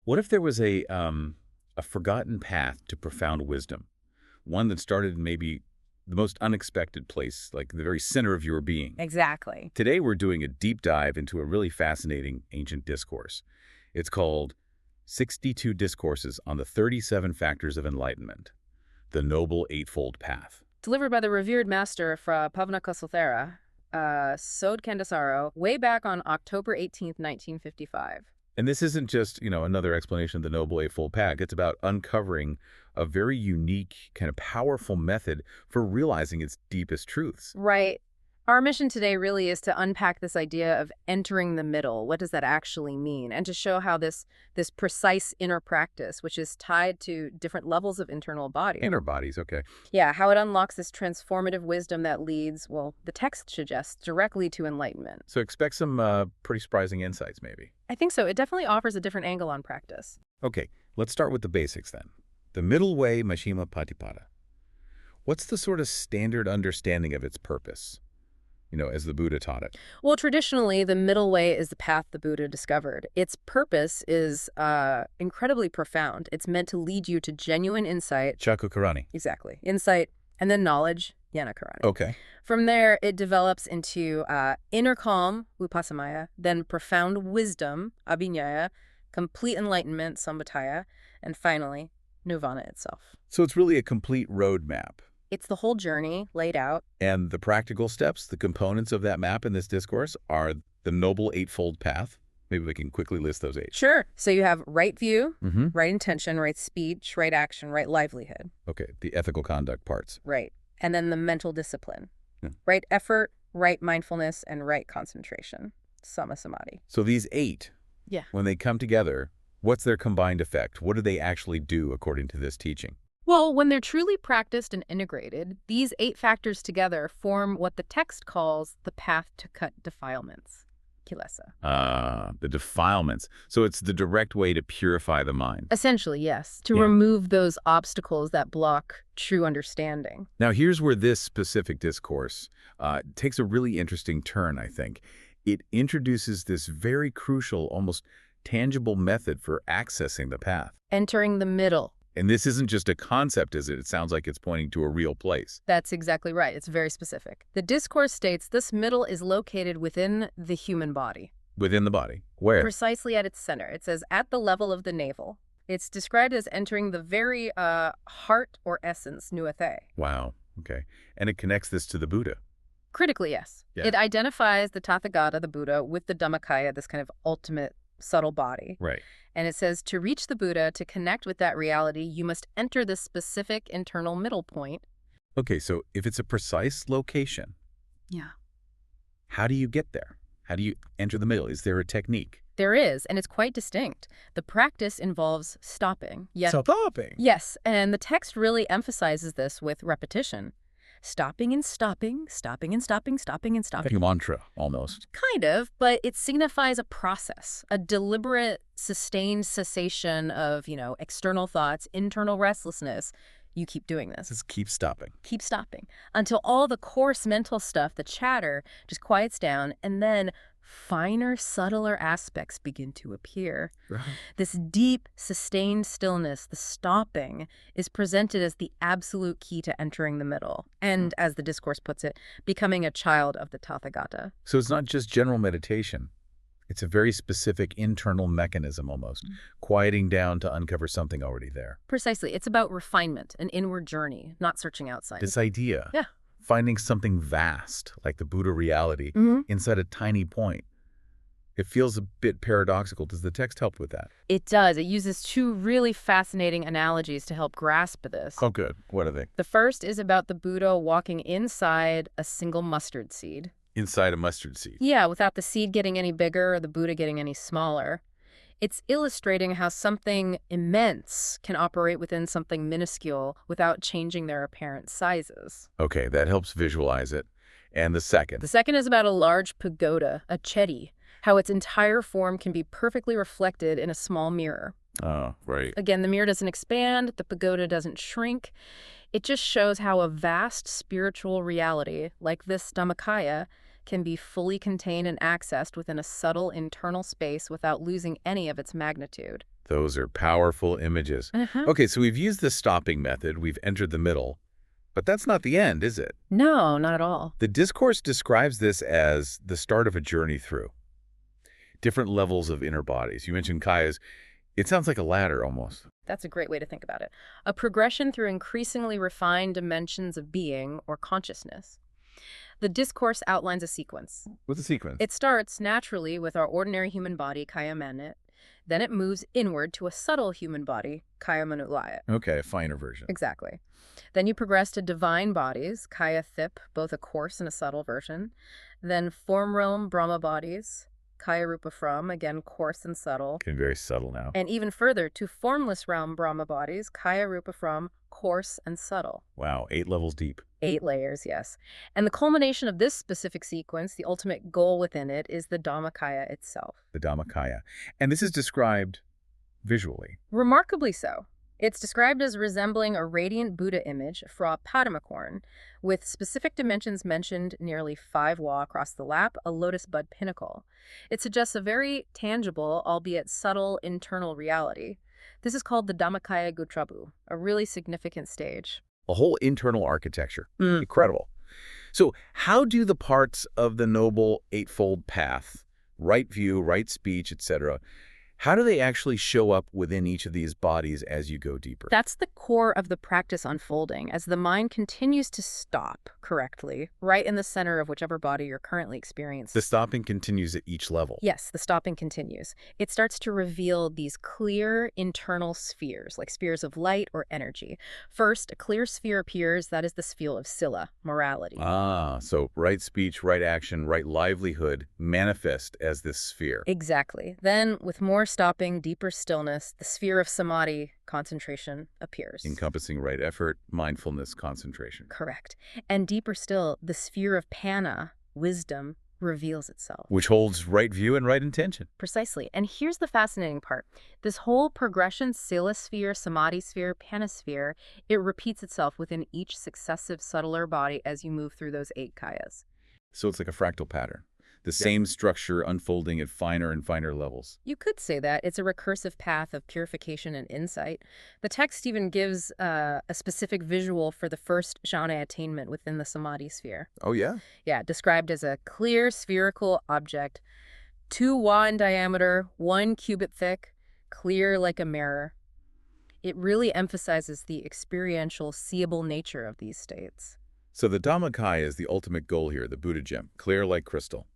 What if there was a forgotten path to profound wisdom? One that started in maybe the most unexpected place, like the very center of your being. Exactly. Today, we're doing a deep dive into a really fascinating ancient discourse. It's called 62 Discourses on the 37 Factors of Enlightenment, the Noble Eightfold Path. Delivered by the revered master Phra Bhavana Kosol Thera, Sodh Candasaro, way back on October 18th, 1955. And this isn't just, another explanation of the Noble Eightfold Path. It's about uncovering a very unique, kind of powerful method for realizing its deepest truths. Right. Our mission today really is to unpack this idea of entering the middle. What does that actually mean? And to show how this precise inner practice, which is tied to different levels of internal body. Inner bodies, okay. Yeah, how it unlocks this transformative wisdom that leads, well, the text suggests, directly to enlightenment. So expect some pretty surprising insights, maybe. I think so. It definitely offers a different angle on practice. Okay, let's start with the basics then. The middle way, Majjhima Patipada. What's the sort of standard understanding of its purpose? As the Buddha taught it. Well, traditionally, the middle way is the path the Buddha discovered. Its purpose is incredibly profound. It's meant to lead you to genuine insight. Chakukarani. Exactly. Insight, and then knowledge, Jnanakarani. Okay. From there, it develops into inner calm, Vipassamaya, then profound wisdom, Abhiññāya, complete enlightenment, Sambhutaya, and finally, Nirvana itself. So it's really a complete roadmap. It's the whole journey laid out. And the practical steps, the components of that map in this discourse are the Noble Eightfold Path. Maybe we can quickly list those eight. Sure. So you have right view, right intention, right speech, right action, right livelihood. Okay, the ethical conduct parts. Right. And then the mental discipline. Yeah. Right effort, right mindfulness, and right concentration. Sama samadhi. So these eight, when they come together, what's their combined effect? What do they actually do according to this teaching? Well, when they're truly practiced and integrated, these 8 factors together form what the text calls the path to cut defilements, kilesa. The defilements. So it's the direct way to purify the mind. Essentially, yes, to remove those obstacles that block true understanding. Now, here's where this specific discourse takes a really interesting turn, I think. It introduces this very crucial, almost tangible method for accessing the path. Entering the middle. And this isn't just a concept, is it? It sounds like it's pointing to a real place. That's exactly right. It's very specific. The discourse states this middle is located within the human body. Within the body? Where? Precisely at its center. It says at the level of the navel. It's described as entering the very heart or essence, nuathe. Wow. Okay. And it connects this to the Buddha. Critically, yes. Yeah. It identifies the Tathagata, the Buddha, with the Dhammakaya, this kind of ultimate subtle body. Right. And it says to reach the Buddha, to connect with that reality, you must enter this specific internal middle point. Okay, so if it's a precise location, how do you get there? How do you enter the middle? Is there a technique? There is, and it's quite distinct. The practice involves stopping. Stopping? Yes, and the text really emphasizes this with repetition. Stopping and stopping, stopping and stopping, stopping and stopping. Like a mantra, almost. Kind of, but it signifies a process, a deliberate, sustained cessation of, external thoughts, internal restlessness. You keep doing this. Just keep stopping. Keep stopping until all the coarse mental stuff, the chatter, just quiets down, and then finer, subtler aspects begin to appear. Right. This deep, sustained stillness, the stopping, is presented as the absolute key to entering the middle, and, as the discourse puts it, becoming a child of the Tathagata. So it's not just general meditation. It's a very specific internal mechanism almost, quieting down to uncover something already there. Precisely. It's about refinement, an inward journey, not searching outside. This idea. Yeah. Finding something vast, like the Buddha reality, inside a tiny point. It feels a bit paradoxical. Does the text help with that? It does. It uses 2 really fascinating analogies to help grasp this. Oh, good. What are they? The first is about the Buddha walking inside a single mustard seed. Inside a mustard seed. Yeah, without the seed getting any bigger or the Buddha getting any smaller. It's illustrating how something immense can operate within something minuscule without changing their apparent sizes. Okay, that helps visualize it. And the second? The second is about a large pagoda, a chedi, how its entire form can be perfectly reflected in a small mirror. Oh, right. Again, the mirror doesn't expand, the pagoda doesn't shrink. It just shows how a vast spiritual reality, like this Dhammakaya, can be fully contained and accessed within a subtle internal space without losing any of its magnitude. Those are powerful images. Okay, so we've used the stopping method, we've entered the middle, but that's not the end, is it? No, not at all. The discourse describes this as the start of a journey through different levels of inner bodies. You mentioned Kaya's. It sounds like a ladder almost. That's a great way to think about it. A progression through increasingly refined dimensions of being or consciousness. The discourse outlines a sequence. What's the sequence? It starts naturally with our ordinary human body, Kaya Manit. Then it moves inward to a subtle human body, Kaya Manulaya. Okay, a finer version. Exactly. Then you progress to divine bodies, Kaya Thip, both a coarse and a subtle version. Then form realm Brahma bodies, Kaya Rupa From, again coarse and subtle. Getting very subtle now. And even further to formless realm Brahma bodies, Kaya Rupa From, coarse and subtle. Wow, 8 levels deep. 8 layers, yes. And the culmination of this specific sequence, the ultimate goal within it, is the Dhammakaya itself. The Dhammakaya. And this is described visually. Remarkably so. It's described as resembling a radiant Buddha image, Phra Bhavana, with specific dimensions mentioned nearly 5 wa across the lap, a lotus bud pinnacle. It suggests a very tangible, albeit subtle, internal reality. This is called the Dhammakaya Gutrabu, a really significant stage. A whole internal architecture. Incredible. So how do the parts of the Noble Eightfold Path, right view, right speech, etc., how do they actually show up within each of these bodies as you go deeper? That's the core of the practice unfolding, as the mind continues to stop correctly, right in the center of whichever body you're currently experiencing. The stopping continues at each level. Yes, the stopping continues. It starts to reveal these clear internal spheres, like spheres of light or energy. First, a clear sphere appears, that is the sphere of sila, morality. Ah, so right speech, right action, right livelihood manifest as this sphere. Exactly. Then, with more stopping, deeper stillness, the sphere of samadhi, concentration, appears. Encompassing right effort, mindfulness, concentration. Correct. And deeper still, the sphere of panna, wisdom, reveals itself. Which holds right view and right intention. Precisely. And here's the fascinating part. This whole progression, sila sphere, samadhi sphere, panna sphere, it repeats itself within each successive subtler body as you move through those 8 kayas. So it's like a fractal pattern. The same structure unfolding at finer and finer levels. You could say that. It's a recursive path of purification and insight. The text even gives a specific visual for the first jhana attainment within the samadhi sphere. Oh, yeah? Yeah, described as a clear spherical object, 2 wa in diameter, 1 cubit thick, clear like a mirror. It really emphasizes the experiential, seeable nature of these states. So the Dhammakaya is the ultimate goal here, the Buddha gem, clear like crystal.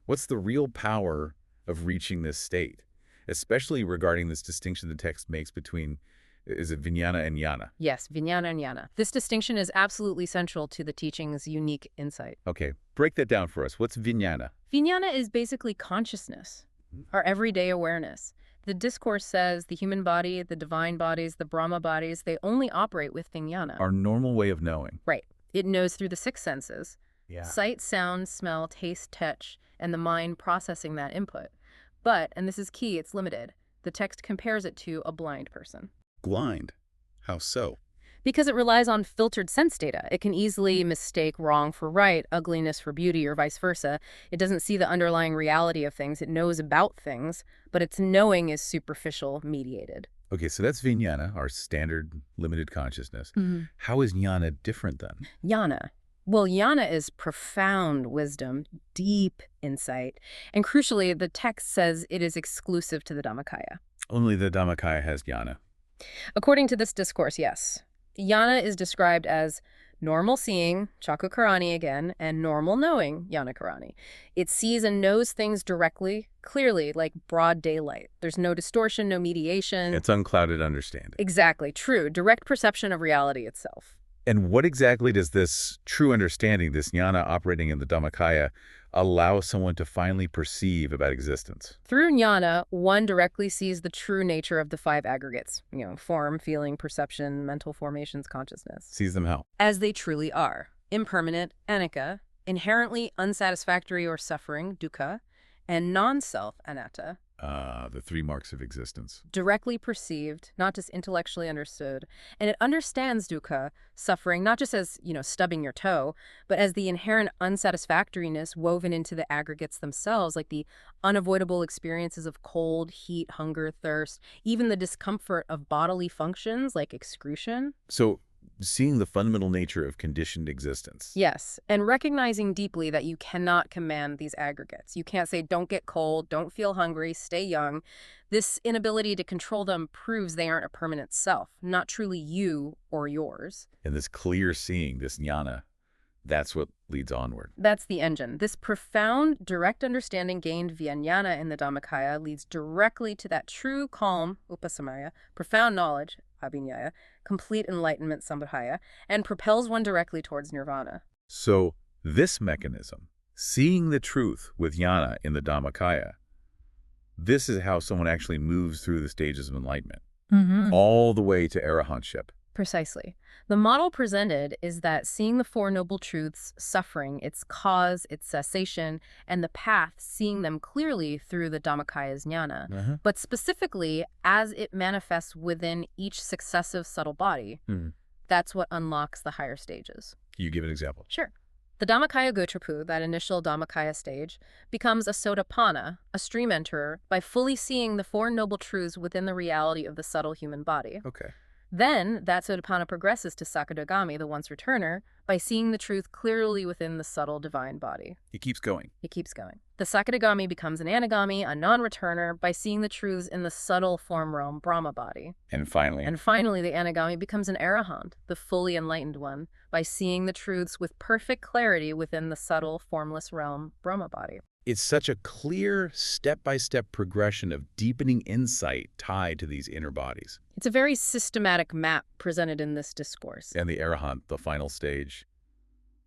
What's the real power of reaching this state, especially regarding this distinction the text makes between, is it vijnana and jnana? Yes, vijnana and jnana. This distinction is absolutely central to the teaching's unique insight. Okay, break that down for us. What's vijnana? Vijnana is basically consciousness, our everyday awareness. The discourse says the human body, the divine bodies, the Brahma bodies, they only operate with vijnana. Our normal way of knowing. Right. It knows through the 6 senses. Yeah. Sight, sound, smell, taste, touch, and the mind processing that input. But, and this is key, it's limited. The text compares it to a blind person. Blind? How so? Because it relies on filtered sense data. It can easily mistake wrong for right, ugliness for beauty, or vice versa. It doesn't see the underlying reality of things. It knows about things, but its knowing is superficial, mediated. Okay, so that's vijnana, our standard limited consciousness. How is jnana different then? Jnana. Well, jnana is profound wisdom, deep insight, and crucially, the text says it is exclusive to the Dhammakaya. Only the Dhammakaya has jnana. According to this discourse, yes. Jnana is described as normal seeing, Chakkakarani again, and normal knowing, Jnanakarani. It sees and knows things directly, clearly, like broad daylight. There's no distortion, no mediation. It's unclouded understanding. Exactly, true. Direct perception of reality itself. And what exactly does this true understanding, this jnana operating in the Dhammakaya, allow someone to finally perceive about existence? Through jnana, one directly sees the true nature of the 5 aggregates, form, feeling, perception, mental formations, consciousness. Sees them how? As they truly are. Impermanent, anicca, inherently unsatisfactory or suffering, dukkha, and non-self, anatta. The three marks of existence. Directly perceived, not just intellectually understood. And it understands dukkha, suffering, not just as, stubbing your toe, but as the inherent unsatisfactoriness woven into the aggregates themselves, like the unavoidable experiences of cold, heat, hunger, thirst, even the discomfort of bodily functions like excretion. So seeing the fundamental nature of conditioned existence. Yes, and recognizing deeply that you cannot command these aggregates. You can't say, don't get cold, don't feel hungry, stay young. This inability to control them proves they aren't a permanent self, not truly you or yours. And this clear seeing, this jnana, that's what leads onward. That's the engine. This profound, direct understanding gained via jnana in the Dhammakaya leads directly to that true calm, upasamaya, profound knowledge, abhinyaya, complete enlightenment, sambhaya, and propels one directly towards nirvana. So this mechanism, seeing the truth with jnana in the Dhammakaya, this is how someone actually moves through the stages of enlightenment, all the way to arahantship. Precisely. The model presented is that seeing the Four Noble Truths, suffering, its cause, its cessation, and the path, seeing them clearly through the Dhammakaya's jnana, but specifically as it manifests within each successive subtle body, that's what unlocks the higher stages. Can you give an example? Sure. The Dhammakaya Gotrapu, that initial Dhammakaya stage, becomes a sotapanna, a stream enterer, by fully seeing the Four Noble Truths within the reality of the subtle human body. Okay. Then, that sotapanna progresses to Sakadagami, the once returner, by seeing the truth clearly within the subtle divine body. It keeps going. It keeps going. The Sakadagami becomes an anagami, a non-returner, by seeing the truths in the subtle form realm Brahma body. And finally, the anagami becomes an arahant, the fully enlightened one, by seeing the truths with perfect clarity within the subtle formless realm Brahma body. it's such a clear step-by-step progression of deepening insight tied to these inner bodies. It's a very systematic map presented in this discourse. And the Arahant, the final stage,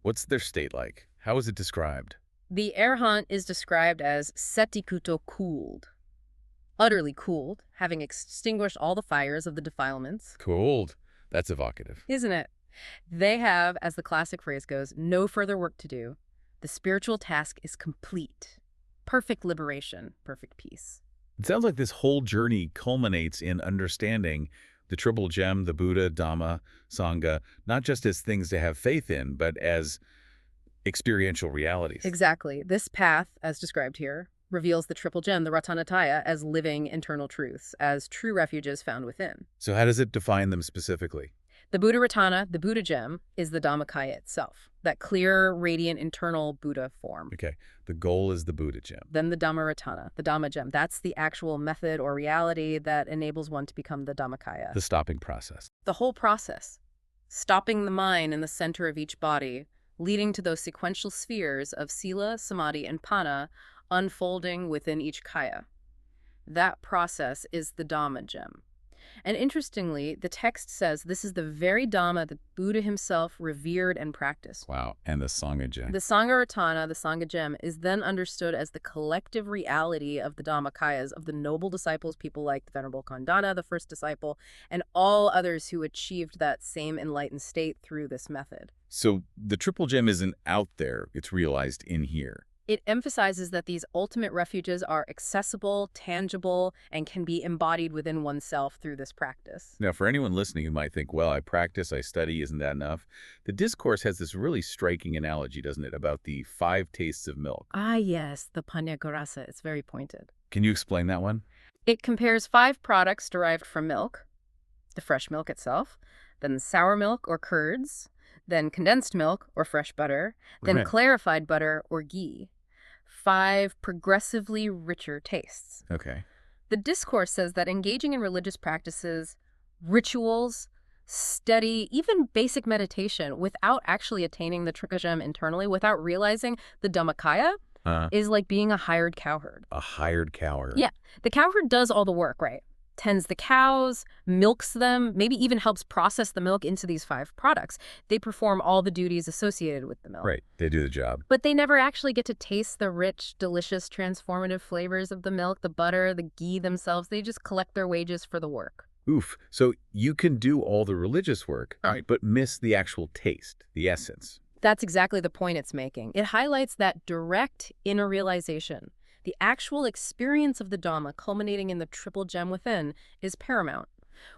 what's their state like? How is it described? The Arahant is described as setikuto cooled, utterly cooled, having extinguished all the fires of the defilements. Cooled. That's evocative. Isn't it? They have, as the classic phrase goes, no further work to do. The spiritual task is complete. Perfect liberation, perfect peace. It sounds like this whole journey culminates in understanding the Triple Gem, the Buddha, Dhamma, Sangha, not just as things to have faith in, but as experiential realities. Exactly. This path, as described here, reveals the Triple Gem, the Ratanataya, as living internal truths, as true refuges found within. So how does it define them specifically? The Buddha Ratana, the Buddha Gem, is the Dhammakaya itself, that clear, radiant, internal Buddha form. Okay, the goal is the Buddha Gem. Then the Dhamma Ratana, the Dhamma Gem. That's the actual method or reality that enables one to become the Dhammakaya. The stopping process. The whole process, stopping the mind in the center of each body, leading to those sequential spheres of Sila, Samadhi, and Panna unfolding within each Kaya. That process is the Dhamma Gem. And interestingly, the text says this is the very Dhamma that Buddha himself revered and practiced. Wow, and the Sangha Gem. The Sangha Ratana, the Sangha Gem, is then understood as the collective reality of the Dhammakayas, of the noble disciples, people like the Venerable Kaṇḍa, the first disciple, and all others who achieved that same enlightened state through this method. So the Triple Gem isn't out there, it's realized in here. It emphasizes that these ultimate refuges are accessible, tangible, and can be embodied within oneself through this practice. Now, for anyone listening who might think, well, I practice, I study, isn't that enough? The discourse has this really striking analogy, doesn't it, about the 5 tastes of milk. Ah, yes, the Panyagarasa. It's very pointed. Can you explain that one? It compares 5 products derived from milk, the fresh milk itself, then sour milk or curds, then condensed milk or fresh butter, then clarified butter or ghee. 5 progressively richer tastes. Okay. The discourse says that engaging in religious practices, rituals, study, even basic meditation without actually attaining the Trikajam internally, without realizing the Dhammakaya, is like being a hired cowherd. A hired cowherd. Yeah. The cowherd does all the work, right? Tends the cows, milks them, maybe even helps process the milk into these 5 products. They perform all the duties associated with the milk. Right. They do the job. But they never actually get to taste the rich, delicious, transformative flavors of the milk, the butter, the ghee themselves. They just collect their wages for the work. Oof. So you can do all the religious work, but miss the actual taste, the essence. That's exactly the point it's making. It highlights that direct inner realization The actual experience of the Dhamma, culminating in the triple gem within, is paramount.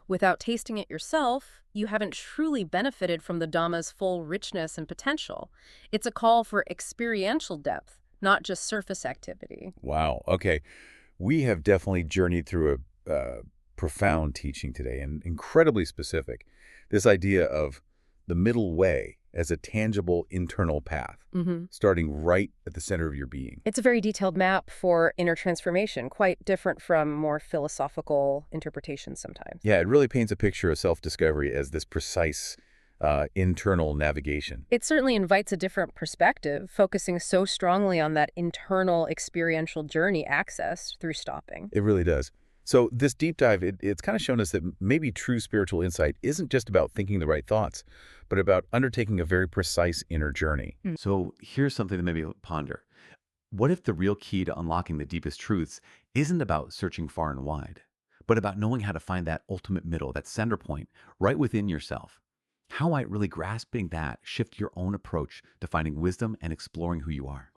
Without tasting it yourself, you haven't truly benefited from the Dhamma's full richness and potential. It's a call for experiential depth, not just surface activity. Wow. Okay. We have definitely journeyed through a profound teaching today and incredibly specific. This idea of the middle way as a tangible internal path, starting right at the center of your being. It's a very detailed map for inner transformation, quite different from more philosophical interpretations sometimes. Yeah, it really paints a picture of self-discovery as this precise internal navigation. It certainly invites a different perspective, focusing so strongly on that internal experiential journey accessed through stopping. It really does. So this deep dive, it's kind of shown us that maybe true spiritual insight isn't just about thinking the right thoughts, but about undertaking a very precise inner journey. So here's something to maybe ponder. What if the real key to unlocking the deepest truths isn't about searching far and wide, but about knowing how to find that ultimate middle, that center point, right within yourself? How might really grasping that shift your own approach to finding wisdom and exploring who you are?